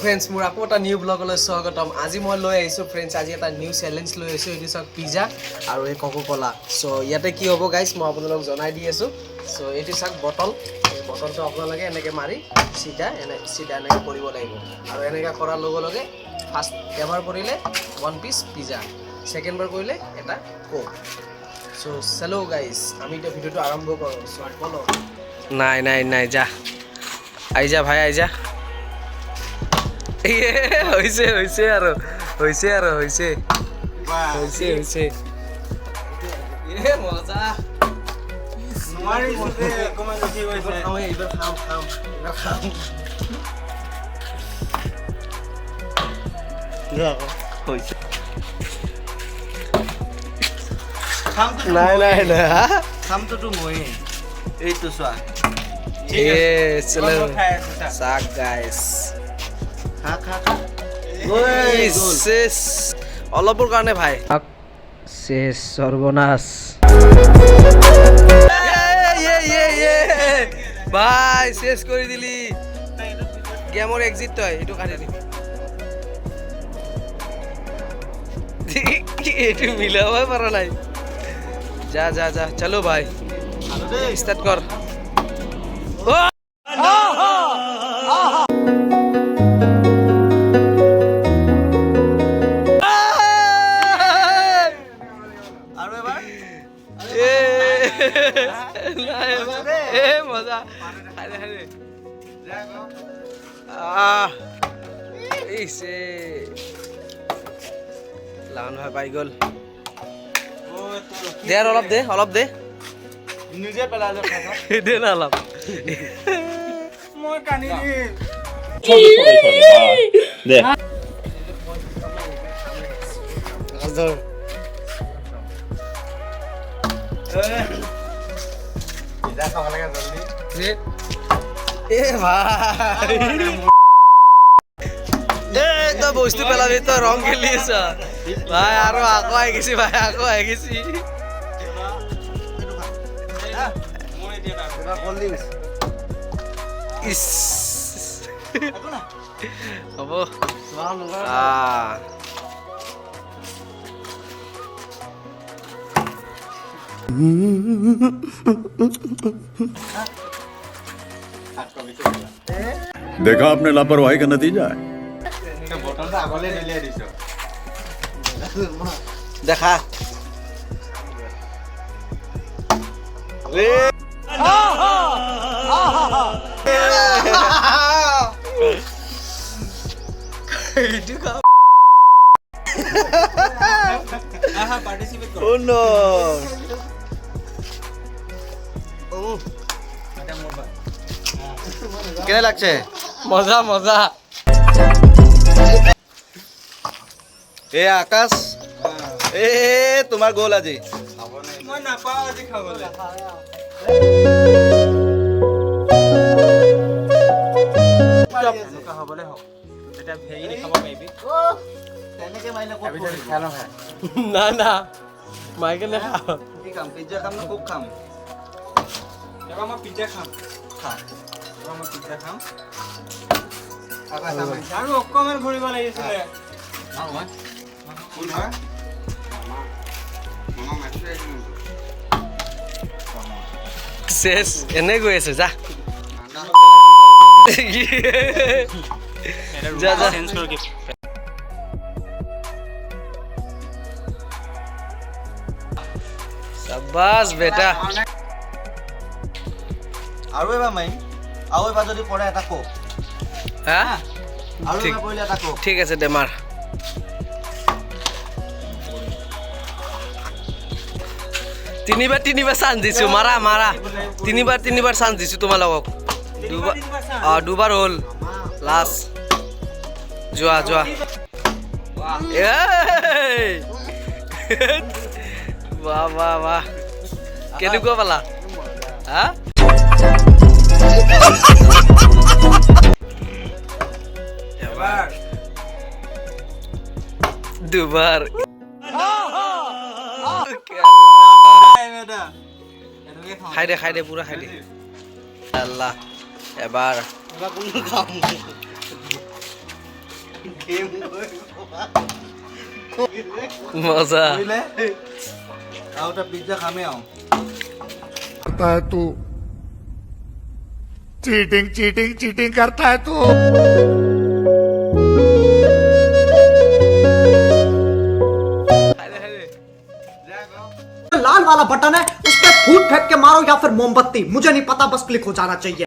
Friends মোৰ আকৌ এটা নিউ ব্লগলৈ স্বাগতম আজি মই লৈ আহিছোঁ ফ্ৰেণ্ডছ আজি এটা নিউ চেলেঞ্জ লৈ আহিছোঁ এইটো চাওক পিজ্জা আৰু এই কোকো কোলা চ' ইয়াতে কি হ'ব গাইজ মই আপোনালোকক জনাই দি আছোঁ চ' এইটো চাওক বটল এই বটলটো আপোনালোকে এনেকৈ মাৰি চিধা এনেকৈ কৰিব লাগিব আৰু এনেকৈ কৰাৰ লগে লগে ফাৰ্ষ্ট এবাৰ কৰিলে 1 পিচ পিজ্জা ছেকেণ্ড বাৰ কৰিলে এটা কোক চ' চেলো গাইজ আমি এতিয়া ভিডিঅ'টো আৰম্ভ কৰোঁ চ' বলো নাই যা আহি যা ভাই আহি যা হৈছে আৰু মজা নোৱাৰি অকমান বেছি হৈছে এইবাৰ খাম নাই খামটো মই এইটো চোৱা চলো সাক গাইস অলপৰ কাৰণে ভাই শেষ সৰ্বনাশ ভাই শেষ কৰি দিলি গেমৰ এক্সিট তই এইটো কাটি দিবি এইটো মিলাবই পৰা নাই যা চলো ভাই স্টার্ট কর মজা লান ভাই পাই গল দে আর অলপ দে নিজে পেলালে দে না অলপ মই কানি দে আজর যা খাওয়া লাগে জলদি এ ভাই এ তো বস্তু পেলাবি তো রং খেলিছ ভাই আৰু আকৌ আহি গেছি ইস হ'ব देखा आपने लापरवाही का नतीजा है দেখা কেনে লাগছে মজা এ আকাশ এ তোমাৰ গোল আজি মই নাপাও আজি খাবলৈ এনেকুৱা হ'বলে হওক তেতিয়া ভেৰি খাব পাৰিবি তেনেকে মাইলে ক'ত খালো না মাইকে নেখা কি খাম পিজ্জা খাম না কোক খাম এবাৰ মই পিজ্জা খাম আৰু অকমান ঘূৰিব লাগিছিলে শেষ এনে গৈ আছে যা शाबाश बेटा আৰু এবাৰ মাৰিম আৰু এবাৰ যদি পৰে এটা কোক হা আৰু এবাৰ পৰিলে এটা কোক ঠিক আছে দে মাৰ তিনিবাৰ চান্স দিছো মাৰা তিনিবাৰ চান্স দিছো তোমালোকক দুবাৰ হ'ল লাষ্ট যোৱা বাহ কেনেকুৱা পালা হা দুবাৰ খাই দে পুৰা খাই দে আল্লাহ এবাৰ মজা বুঝলে আৰু এটা পিজ্জা খামে আৰু करता है तू चीटिंग चीटिंग चीटिंग करता है तू लाल वाला बटन है उस पर फूट फेंक के मारो या फिर मोमबत्ती, मुझे नहीं पता, बस क्लिक हो जाना चाहिए।